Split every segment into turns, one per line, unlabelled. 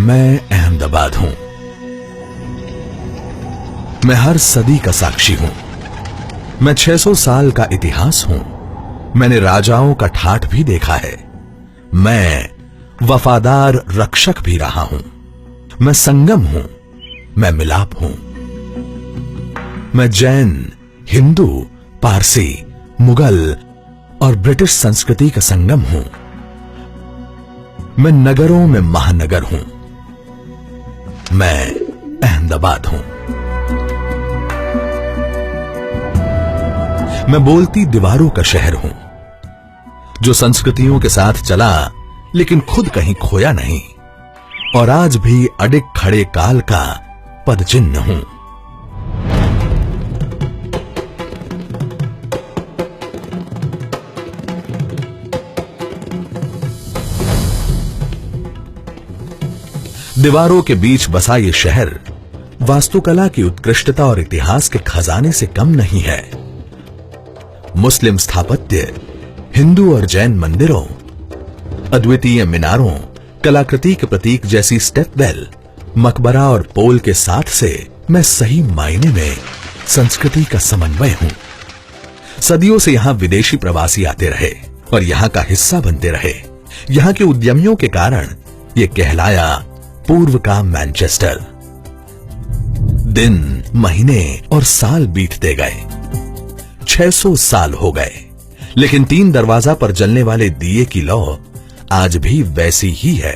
मैं अहमदाबाद हूं। मैं हर सदी का साक्षी हूं। मैं 600 साल का इतिहास हूं। मैंने राजाओं का ठाठ भी देखा है। मैं वफादार रक्षक भी रहा हूं। मैं संगम हूं। मैं मिलाप हूं। मैं जैन, हिंदू, पारसी, मुगल और ब्रिटिश संस्कृति का संगम हूं। मैं नगरों में महानगर हूं। मैं अहमदाबाद हूं। मैं बोलती दीवारों का शहर हूं, जो संस्कृतियों के साथ चला लेकिन खुद कहीं खोया नहीं, और आज भी अडिग खड़े काल का पदचिन्ह हूं। दीवारों के बीच बसा ये शहर वास्तुकला की उत्कृष्टता और इतिहास के खजाने से कम नहीं है। मुस्लिम स्थापत्य, हिंदू और जैन मंदिरों, अद्वितीय मीनारों, कलाकृति के प्रतीक जैसी स्टेप वेल, मकबरा और पोल के साथ से मैं सही मायने में संस्कृति का समन्वय हूं। सदियों से यहां विदेशी प्रवासी आते रहे और यहां का हिस्सा बनते रहे। यहां के उद्यमियों के कारण यह कहलाया पूर्व का मैनचेस्टर। दिन, महीने और साल बीतते गए। 600 साल हो गए, लेकिन 3 दरवाजा पर जलने वाले दिए की लौ आज भी वैसी ही है।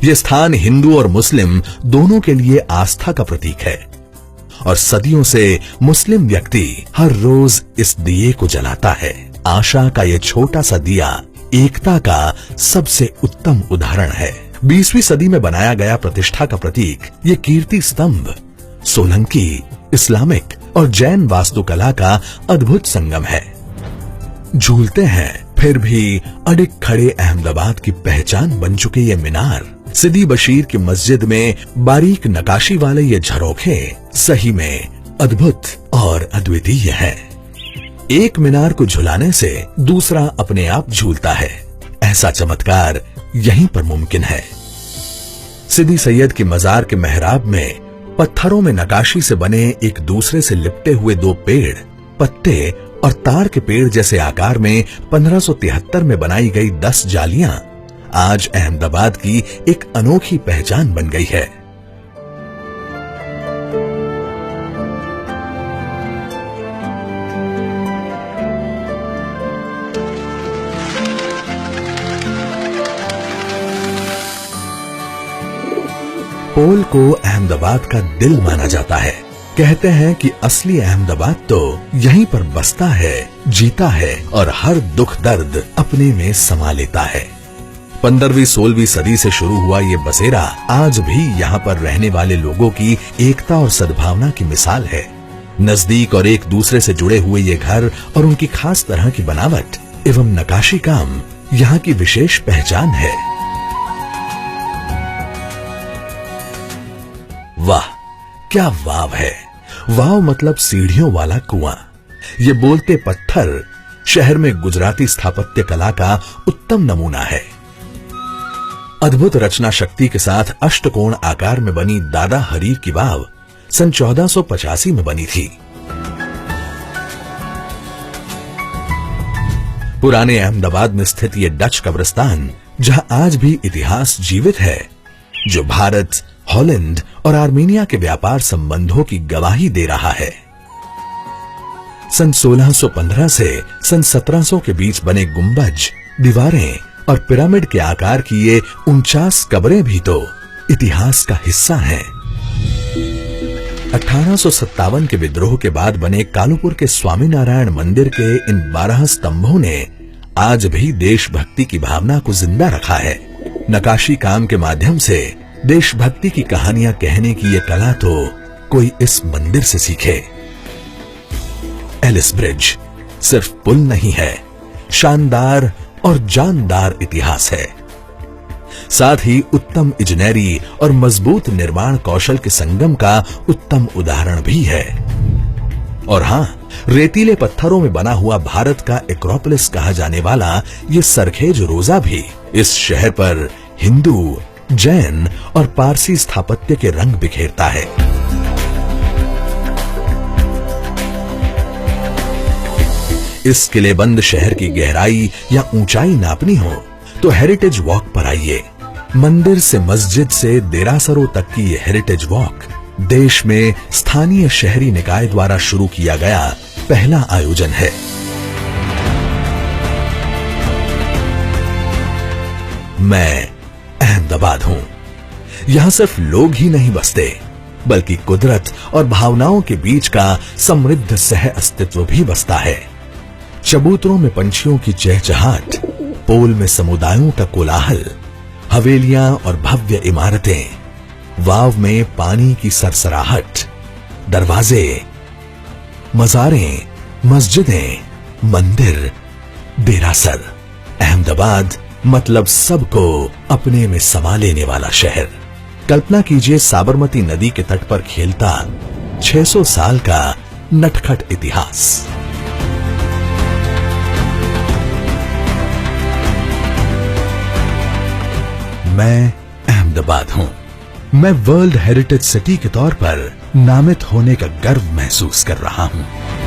यह स्थान हिंदू और मुस्लिम दोनों के लिए आस्था का प्रतीक है, और सदियों से मुस्लिम व्यक्ति हर रोज इस दिए को जलाता है। आशा का यह छोटा सा दिया एकता का सबसे उत्तम उदाहरण है। 20वीं सदी में बनाया गया प्रतिष्ठा का प्रतीक ये कीर्ति स्तंभ सोलंकी, इस्लामिक और जैन वास्तुकला का अद्भुत संगम है। झूलते हैं फिर भी अडिग खड़े अहमदाबाद की पहचान बन चुके ये मीनार, सिदी बशीर की मस्जिद में बारीक नकाशी वाले ये झरोखे सही में अद्भुत और अद्वितीय है। एक मीनार को झुलाने से दूसरा अपने आप झूलता है। ऐसा चमत्कार यहीं पर मुमकिन है। सिदी सैयद की मजार के मेहराब में पत्थरों में नकाशी से बने एक दूसरे से लिपटे हुए 2 पेड़, पत्ते और तार के पेड़ जैसे आकार में 1573 में बनाई गई 10 जालियां आज अहमदाबाद की एक अनोखी पहचान बन गई है। पोल को अहमदाबाद का दिल माना जाता है। कहते हैं कि असली अहमदाबाद तो यहीं पर बसता है, जीता है और हर दुख दर्द अपने में समा लेता है। 15वीं-16वीं सदी से शुरू हुआ ये बसेरा आज भी यहाँ पर रहने वाले लोगों की एकता और सद्भावना की मिसाल है। नजदीक और एक दूसरे से जुड़े हुए ये घर और उनकी खास तरह की बनावट एवं नकाशी काम यहाँ की विशेष पहचान है। वाह, क्या वाव है। वाव मतलब सीढ़ियों वाला कुआं। ये बोलते पत्थर शहर में गुजराती स्थापत्य कला का उत्तम नमूना है। अद्भुत रचना शक्ति के साथ अष्टकोण आकार में बनी दादा हरीर की वाव सन 1485 में बनी थी। पुराने अहमदाबाद में स्थित ये डच कब्रिस्तान, जहां आज भी इतिहास जीवित है, जो भारत, हॉलैंड और आर्मेनिया के व्यापार संबंधों की गवाही दे रहा है। सन 1615 से सन 1700 के बीच बने गुंबज, दीवारें और पिरामिड के आकार की ये 49 कब्रें भी तो इतिहास का हिस्सा हैं। 1857 के विद्रोह के बाद बने कालूपुर के स्वामीनारायण मंदिर के इन 12 स्तंभों ने आज भी देशभक्ति की भावना को जिंदा रखा है। नकाशी काम के माध्यम से देशभक्ति की कहानियां कहने की ये कला तो कोई इस मंदिर से सीखे। एलिस ब्रिज सिर्फ पुल नहीं है, शानदार और जानदार इतिहास है। साथ ही उत्तम इंजीनियरी और मजबूत निर्माण कौशल के संगम का उत्तम उदाहरण भी है। और हां, रेतीले पत्थरों में बना हुआ भारत का एक्रोपोलिस कहा जाने वाला ये सरखेज रोजा भी इस शहर पर हिंदू, जैन और पारसी स्थापत्य के रंग बिखेरता है। इस किलेबंद शहर की गहराई या ऊंचाई नापनी हो तो हेरिटेज वॉक पर आइए। मंदिर से मस्जिद से देरासरों तक की ये हेरिटेज वॉक देश में स्थानीय शहरी निकाय द्वारा शुरू किया गया पहला आयोजन है। मैं अहमदाबाद हूं। यहां सिर्फ लोग ही नहीं बसते, बल्कि कुदरत और भावनाओं के बीच का समृद्ध सह अस्तित्व भी बसता है। चबूतरों में पंछियों की चहचहाट, पोल में समुदायों का कोलाहल, हवेलियां और भव्य इमारतें, वाव में पानी की सरसराहट, दरवाजे, मज़ारें, मस्जिदें, मंदिर, देरासर। अहमदाबाद मतलब सबको अपने में समा लेने वाला शहर। कल्पना कीजिए साबरमती नदी के तट पर खेलता 600 साल का नटखट इतिहास। मैं अहमदाबाद हूं। मैं वर्ल्ड हेरिटेज सिटी के तौर पर नामित होने का गर्व महसूस कर रहा हूं।